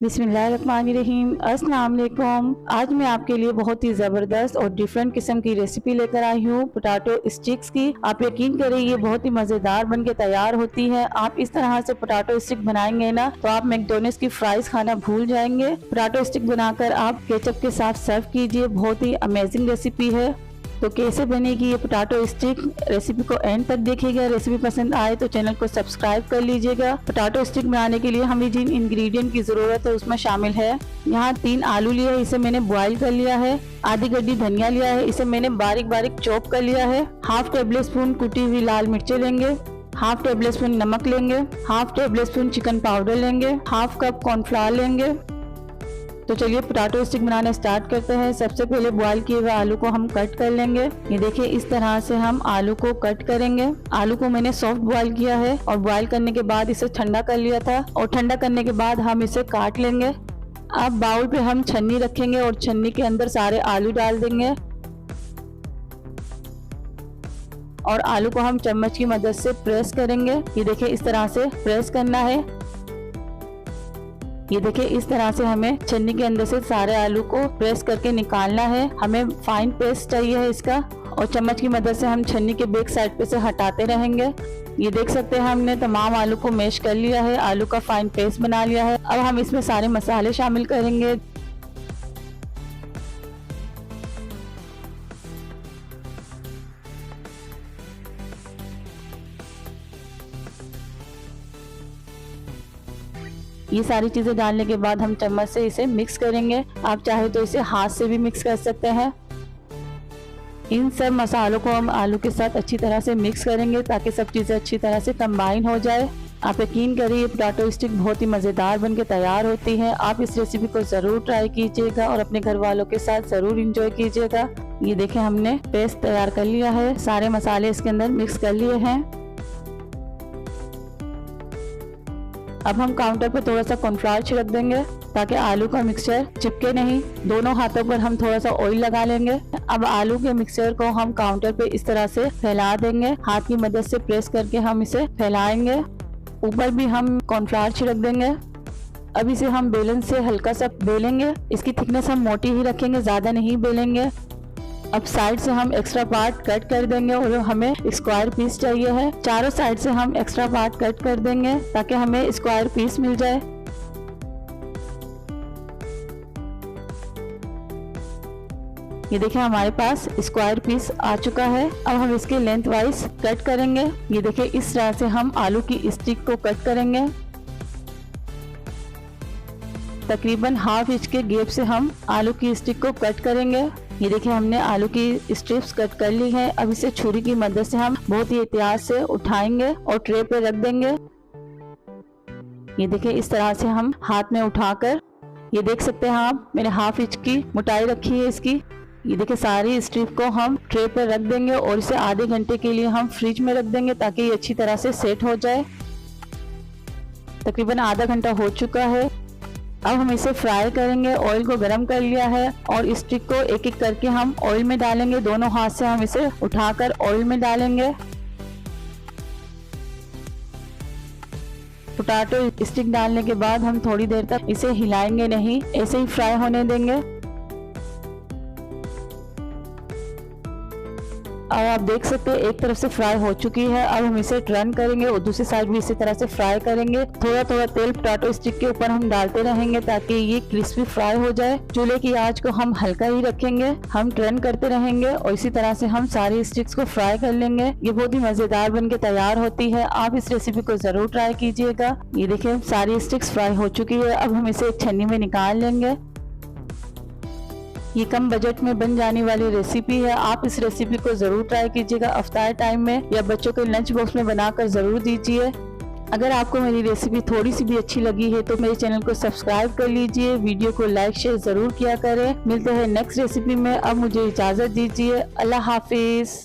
बिस्मिल्लाहिर्रहमानिर्रहीम। अस्सलाम वालेकुम। आज मैं आपके लिए बहुत ही ज़बरदस्त और डिफरेंट किस्म की रेसिपी लेकर आई हूँ पोटैटो स्टिक्स की। आप यकीन करें ये बहुत ही मज़ेदार बनके तैयार होती है। आप इस तरह से पोटैटो स्टिक बनाएंगे ना तो आप मैकडोनल्ड्स की फ्राइज खाना भूल जाएंगे। पोटैटो स्टिक बनाकर आप केचप के साथ सर्व कीजिए। बहुत ही अमेजिंग रेसिपी है। तो कैसे बनेगी ये पोटैटो स्टिक, रेसिपी को एंड तक देखिएगा। रेसिपी पसंद आए तो चैनल को सब्सक्राइब कर लीजिएगा। पोटैटो स्टिक बनाने के लिए हमें जिन इंग्रेडिएंट की जरूरत है उसमें शामिल है, यहाँ 3 आलू लिया है, इसे मैंने बॉईल कर लिया है। आधी गड्डी धनिया लिया है, इसे मैंने बारीक बारीक चॉप कर लिया है। हाफ टेबल स्पून कुटी हुई लाल मिर्चें लेंगे, हाफ टेबल स्पून नमक लेंगे, half table spoon chicken powder लेंगे, हाफ कप कॉर्नफ्लावर लेंगे। तो चलिए पोटैटो स्टिक बनाना स्टार्ट करते हैं। सबसे पहले बॉईल किए हुए आलू को हम कट कर लेंगे। ये देखिए इस तरह से हम आलू को कट करेंगे। आलू को मैंने सॉफ्ट बॉईल किया है और बॉईल करने के बाद इसे ठंडा कर लिया था और ठंडा करने के बाद हम इसे काट लेंगे। अब बाउल पे हम छन्नी रखेंगे और छन्नी के अंदर सारे आलू डाल देंगे और आलू को हम चम्मच की मदद से प्रेस करेंगे। ये देखिए इस तरह से प्रेस करना है। ये देखिए इस तरह से हमें छन्नी के अंदर से सारे आलू को प्रेस करके निकालना है। हमें फाइन पेस्ट चाहिए है इसका और चम्मच की मदद से हम छन्नी के बैक साइड पे से हटाते रहेंगे। ये देख सकते हैं हमने तमाम आलू को मैश कर लिया है, आलू का फाइन पेस्ट बना लिया है। अब हम इसमें सारे मसाले शामिल करेंगे। ये सारी चीजें डालने के बाद हम चम्मच से इसे मिक्स करेंगे। आप चाहे तो इसे हाथ से भी मिक्स कर सकते हैं। इन सब मसालों को हम आलू के साथ अच्छी तरह से मिक्स करेंगे ताकि सब चीजें अच्छी तरह से कंबाइन हो जाए। आप यकीन करिए पोटैटो स्टिक बहुत ही मजेदार बनके तैयार होती है। आप इस रेसिपी को जरूर ट्राई कीजिएगा और अपने घर वालों के साथ जरूर इंजॉय कीजिएगा। ये देखें हमने पेस्ट तैयार कर लिया है, सारे मसाले इसके अंदर मिक्स कर लिए हैं। अब हम काउंटर पर थोड़ा सा कॉर्नफ्लावर छिड़क देंगे ताकि आलू का मिक्सचर चिपके नहीं। दोनों हाथों पर हम थोड़ा सा ऑयल लगा लेंगे। अब आलू के मिक्सचर को हम काउंटर पे इस तरह से फैला देंगे। हाथ की मदद से प्रेस करके हम इसे फैलाएंगे। ऊपर भी हम कॉर्नफ्लावर छिड़क देंगे। अब इसे हम बेलन से हल्का सा बेलेंगे। इसकी थिकनेस हम मोटी ही रखेंगे, ज्यादा नहीं बेलेंगे। अब साइड से हम एक्स्ट्रा पार्ट कट कर देंगे और हमें स्क्वायर पीस चाहिए है। चारों साइड से हम एक्स्ट्रा पार्ट कट कर देंगे ताकि हमें स्क्वायर पीस मिल जाए। ये देखिए हमारे पास स्क्वायर पीस आ चुका है। अब हम इसके लेंथ वाइज कट करेंगे। ये देखिए इस तरह से हम आलू की स्टिक को कट करेंगे। तकरीबन हाफ इंच के गैप से हम आलू की स्टिक को कट करेंगे। ये देखिए हमने आलू की स्ट्रिप्स कट कर ली है। अब इसे छुरी की मदद से हम बहुत ही एहतियात से उठाएंगे और ट्रे पे रख देंगे। ये देखिए इस तरह से हम हाथ में उठाकर, ये देख सकते हैं आप मैंने हाफ इंच की मोटाई रखी है इसकी। ये देखिए सारी स्ट्रिप को हम ट्रे पर रख देंगे और इसे आधे घंटे के लिए हम फ्रिज में रख देंगे ताकि ये अच्छी तरह से सेट हो जाए। तकरीबन आधा घंटा हो चुका है। अब हम इसे फ्राई करेंगे। ऑयल को गरम कर लिया है और स्टिक को एक एक करके हम ऑयल में डालेंगे। दोनों हाथ से हम इसे उठाकर ऑयल में डालेंगे। पोटैटो स्टिक डालने के बाद हम थोड़ी देर तक इसे हिलाएंगे नहीं, ऐसे ही फ्राई होने देंगे। अब आप देख सकते हैं एक तरफ से फ्राई हो चुकी है। अब हम इसे टर्न करेंगे और दूसरी साइड भी इसी तरह से फ्राई करेंगे। थोड़ा थोड़ा तेल पोटैटो स्टिक के ऊपर हम डालते रहेंगे ताकि ये क्रिस्पी फ्राई हो जाए। चूल्हे की आंच को हम हल्का ही रखेंगे। हम टर्न करते रहेंगे और इसी तरह से हम सारी स्टिक्स को फ्राई कर लेंगे। ये बहुत ही मजेदार बनके तैयार होती है। आप इस रेसिपी को जरूर ट्राई कीजिएगा। ये देखिए सारी स्टिक्स फ्राई हो चुकी है। अब हम इसे एक छन्नी में निकाल लेंगे। ये कम बजट में बन जाने वाली रेसिपी है। आप इस रेसिपी को जरूर ट्राई कीजिएगा। अफ्तार टाइम में या बच्चों के लंच बॉक्स में बनाकर जरूर दीजिए। अगर आपको मेरी रेसिपी थोड़ी सी भी अच्छी लगी है तो मेरे चैनल को सब्सक्राइब कर लीजिए। वीडियो को लाइक शेयर जरूर किया करें। मिलते हैं नेक्स्ट रेसिपी में। अब मुझे इजाजत दीजिए। अल्लाह हाफिज।